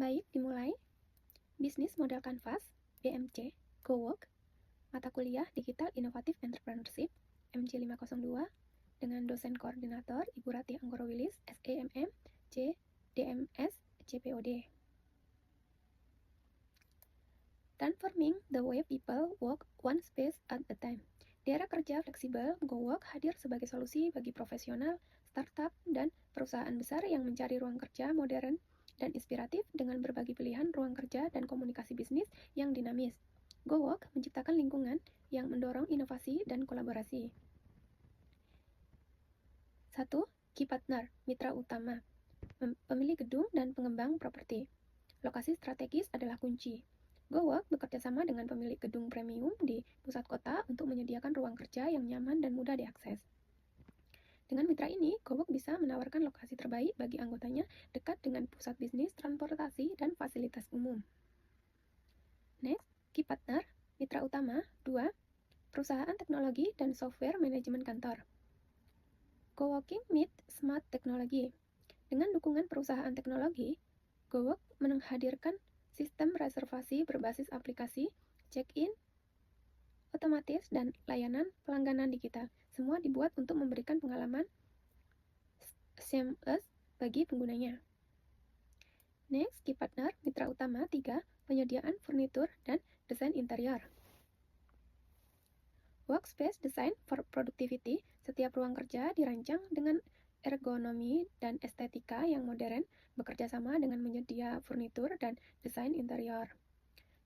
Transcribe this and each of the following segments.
Baik, dimulai. Bisnis Model Canvas, BMC, GoWork, mata kuliah Digital Inovatif Entrepreneurship, MC502, dengan dosen koordinator Ibu Ratih Anggoro-Wilis, SEMM, C, DMS, CPOD. Transforming the way people work one space at a time. Di era kerja fleksibel, GoWork hadir sebagai solusi bagi profesional, startup, dan perusahaan besar yang mencari ruang kerja modern dan inspiratif dengan berbagi pilihan ruang kerja dan komunikasi bisnis yang dinamis. GoWork menciptakan lingkungan yang mendorong inovasi dan kolaborasi. 1. Key Partner, mitra utama, pemilik gedung dan pengembang properti. Lokasi strategis adalah kunci. GoWork bekerja sama dengan pemilik gedung premium di pusat kota untuk menyediakan ruang kerja yang nyaman dan mudah diakses. Dengan mitra ini, GoWork bisa menawarkan lokasi terbaik bagi anggotanya dekat dengan pusat bisnis, transportasi, dan fasilitas umum. Next, Key Partner, mitra utama. 2. Perusahaan teknologi dan software manajemen kantor. Coworking meet Smart Technology. Dengan dukungan perusahaan teknologi, GoWork menghadirkan sistem reservasi berbasis aplikasi, check-in, otomatis, dan layanan pelangganan digital. Semua dibuat untuk memberikan pengalaman seamless bagi penggunanya. Next, Key Partner, mitra utama. 3. Penyediaan furnitur dan desain interior. Workspace Design for Productivity. Setiap ruang kerja dirancang dengan ergonomi dan estetika yang modern, bekerja sama dengan menyedia furnitur dan desain interior.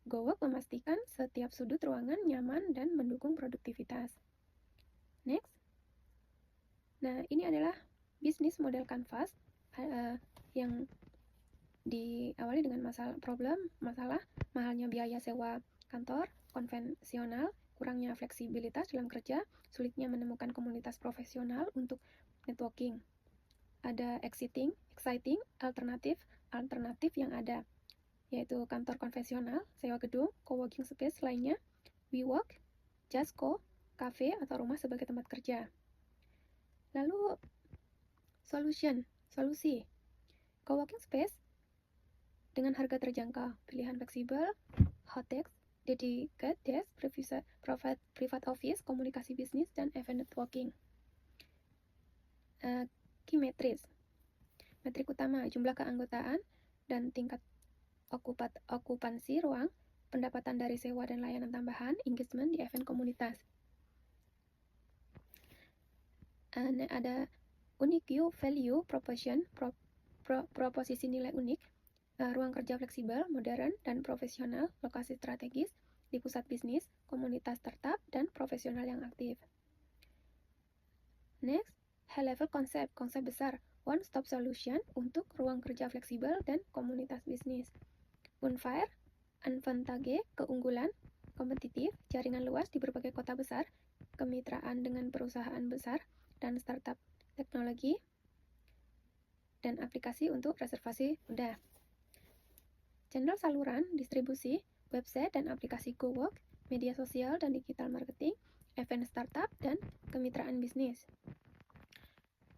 GoWork memastikan setiap sudut ruangan nyaman dan mendukung produktivitas. Next. Nah, ini adalah bisnis model Canvas yang diawali dengan masalah mahalnya biaya sewa kantor konvensional, kurangnya fleksibilitas dalam kerja, sulitnya menemukan komunitas profesional untuk networking. Ada exciting alternatif yang ada, yaitu kantor konvensional, sewa gedung, coworking space lainnya, WeWork, Jasco, cafe atau rumah sebagai tempat kerja. Lalu solusi, coworking space dengan harga terjangkau, pilihan fleksibel, hot desk, dedicated desk, private office, komunikasi bisnis, dan event networking. Key metrics. Metrik utama, jumlah keanggotaan dan tingkat okupansi ruang, pendapatan dari sewa dan layanan tambahan, engagement di event komunitas. Ada unique value proposition, proposisi nilai unik, ruang kerja fleksibel, modern, dan profesional, lokasi strategis di pusat bisnis, komunitas startup, dan profesional yang aktif. Next, high-level konsep besar, one-stop solution untuk ruang kerja fleksibel dan komunitas bisnis. Unfair, advantage, keunggulan, kompetitif, jaringan luas di berbagai kota besar, kemitraan dengan perusahaan besar, dan startup teknologi, dan aplikasi untuk reservasi mudah. Channel saluran, distribusi, website dan aplikasi GoWork, media sosial dan digital marketing, event startup, dan kemitraan bisnis.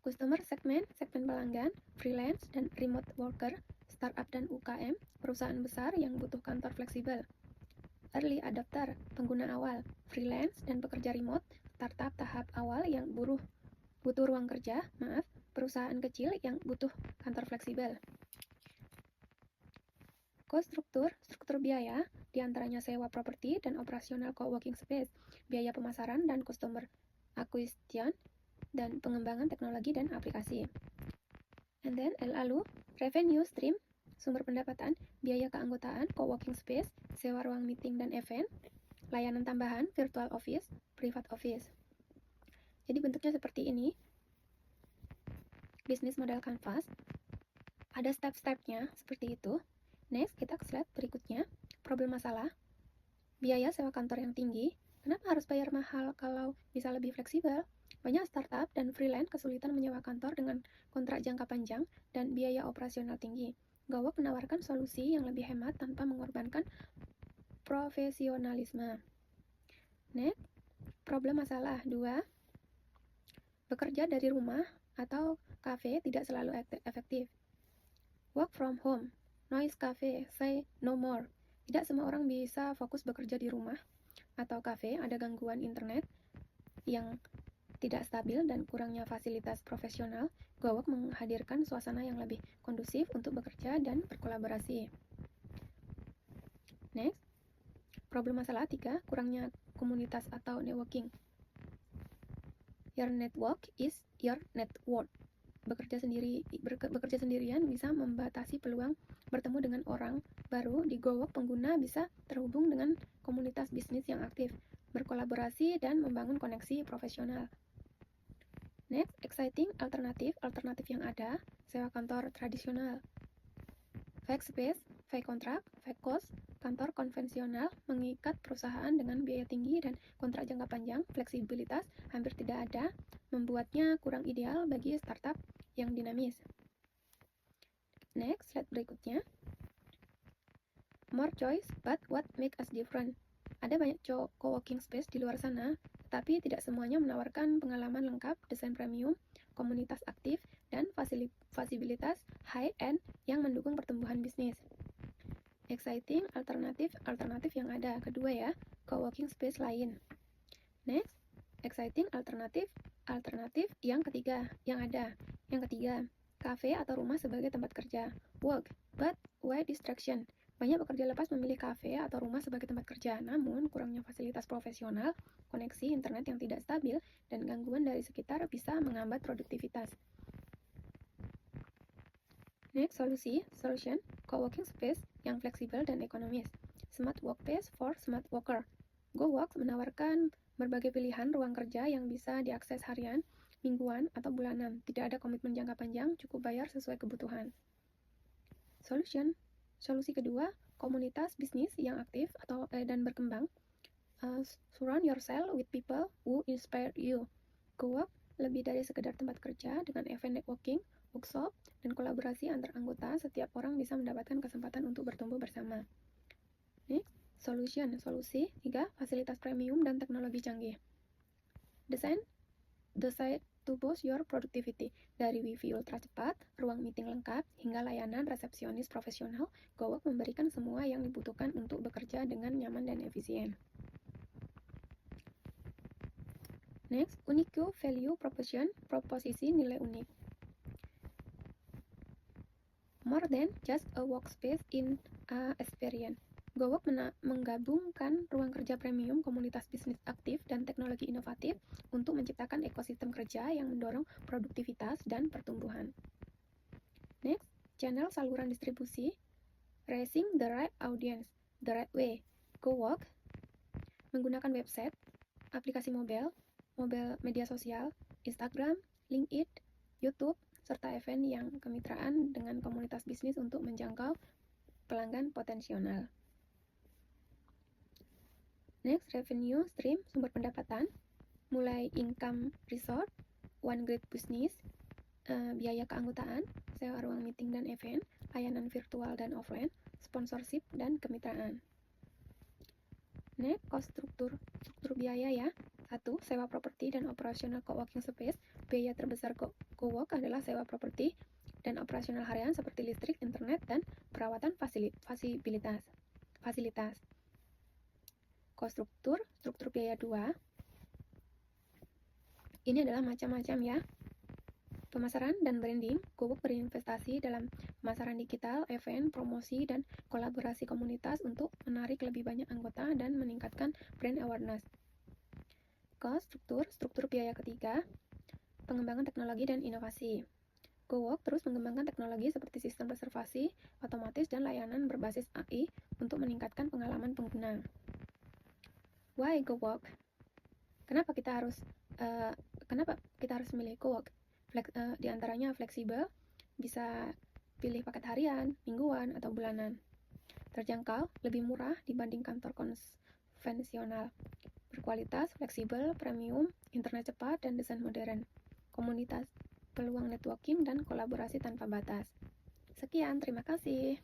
Customer segment pelanggan, freelance dan remote worker, startup dan UKM, perusahaan besar yang butuh kantor fleksibel. Early adopter, pengguna awal, freelance dan pekerja remote, startup tahap awal yang butuh ruang kerja, perusahaan kecil yang butuh kantor fleksibel. Cost struktur biaya, diantaranya sewa properti dan operasional coworking space, biaya pemasaran dan customer acquisition, dan pengembangan teknologi dan aplikasi. And then, lalu, revenue stream, sumber pendapatan, biaya keanggotaan, coworking space, sewa ruang meeting dan event, layanan tambahan, virtual office, private office. Jadi bentuknya seperti ini. Bisnis model Canvas. Ada step-stepnya seperti itu. Next, kita ke slide berikutnya. Problem masalah. Biaya sewa kantor yang tinggi. Kenapa harus bayar mahal kalau bisa lebih fleksibel? Banyak startup dan freelance kesulitan menyewa kantor dengan kontrak jangka panjang dan biaya operasional tinggi. GoWork menawarkan solusi yang lebih hemat tanpa mengorbankan profesionalisme. Next, problem masalah 2. Bekerja dari rumah atau kafe tidak selalu efektif. Work from home. Noise cafe, say no more. Tidak semua orang bisa fokus bekerja di rumah atau kafe, ada gangguan internet yang tidak stabil dan kurangnya fasilitas profesional. GoWork menghadirkan suasana yang lebih kondusif untuk bekerja dan berkolaborasi. Next, problem masalah 3, kurangnya komunitas atau networking. Your network is your net worth. Bekerja sendirian bisa membatasi peluang bertemu dengan orang baru. Di GoWork, pengguna bisa terhubung dengan komunitas bisnis yang aktif, berkolaborasi, dan membangun koneksi profesional. Next, exciting alternatif yang ada, sewa kantor tradisional, fixed space, fixed contract, fixed cost. Kantor konvensional mengikat perusahaan dengan biaya tinggi dan kontrak jangka panjang. Fleksibilitas hampir tidak ada, membuatnya kurang ideal bagi startup yang dinamis. Next, slide berikutnya. More choice, but what make us different? Ada banyak co-working space di luar sana, tapi tidak semuanya menawarkan pengalaman lengkap, desain premium, komunitas aktif, dan fasilitas high-end yang mendukung pertumbuhan bisnis. Exciting alternatif yang ada. Kedua ya, co-working space lain. Next, exciting alternatif yang ketiga yang ada. Yang ketiga, kafe atau rumah sebagai tempat kerja. Work, but why distraction? Banyak pekerja lepas memilih kafe atau rumah sebagai tempat kerja, namun kurangnya fasilitas profesional, koneksi internet yang tidak stabil, dan gangguan dari sekitar bisa menghambat produktivitas. Next, solution, co-working space yang fleksibel dan ekonomis. Smart workspace for smart worker. GoWork menawarkan berbagai pilihan ruang kerja yang bisa diakses harian, mingguan, atau bulanan. Tidak ada komitmen jangka panjang, cukup bayar sesuai kebutuhan. Solusi kedua, komunitas bisnis yang aktif dan berkembang. Surround yourself with people who inspire you. GoWork lebih dari sekedar tempat kerja. Dengan event networking, workshop, dan kolaborasi antar anggota, setiap orang bisa mendapatkan kesempatan untuk bertumbuh bersama. Next, solusi 3, fasilitas premium dan teknologi canggih. Desain to boost your productivity. Dari Wi-Fi ultra cepat, ruang meeting lengkap, hingga layanan resepsionis profesional, GoWork memberikan semua yang dibutuhkan untuk bekerja dengan nyaman dan efisien. Next, unique value proposition, proposisi nilai unik. More than just a workspace in a experience. GoWork menggabungkan ruang kerja premium, komunitas bisnis aktif, dan teknologi inovatif untuk menciptakan ekosistem kerja yang mendorong produktivitas dan pertumbuhan. Next, channel saluran distribusi, raising the right audience, the right way. GoWork menggunakan website, aplikasi mobile media sosial, Instagram, LinkedIn, YouTube, serta event yang kemitraan dengan komunitas bisnis untuk menjangkau pelanggan potensial. Next, revenue stream, sumber pendapatan, mulai income resort, one great business, biaya keanggotaan, sewa ruang meeting dan event, layanan virtual dan offline, sponsorship dan kemitraan. Next, cost struktur biaya ya. 1. Sewa properti dan operasional co-working space. Biaya terbesar GoWork adalah sewa properti dan operasional harian seperti listrik, internet, dan perawatan fasilitas. Cost struktur biaya 2. Ini adalah macam-macam ya. Pemasaran dan branding. GoWork berinvestasi dalam pemasaran digital, event, promosi, dan kolaborasi komunitas untuk menarik lebih banyak anggota dan meningkatkan brand awareness. Cost struktur biaya ketiga, pengembangan teknologi dan inovasi. GoWork terus mengembangkan teknologi seperti sistem reservasi otomatis dan layanan berbasis AI untuk meningkatkan pengalaman pengguna. Why GoWork? Kenapa kita harus memilih GoWork? Di antaranya fleksibel, bisa pilih paket harian, mingguan, atau bulanan. Terjangkau, lebih murah dibanding kantor konvensional. Berkualitas, fleksibel, premium, internet cepat, dan desain modern. Komunitas, peluang networking, dan kolaborasi tanpa batas. Sekian, terima kasih.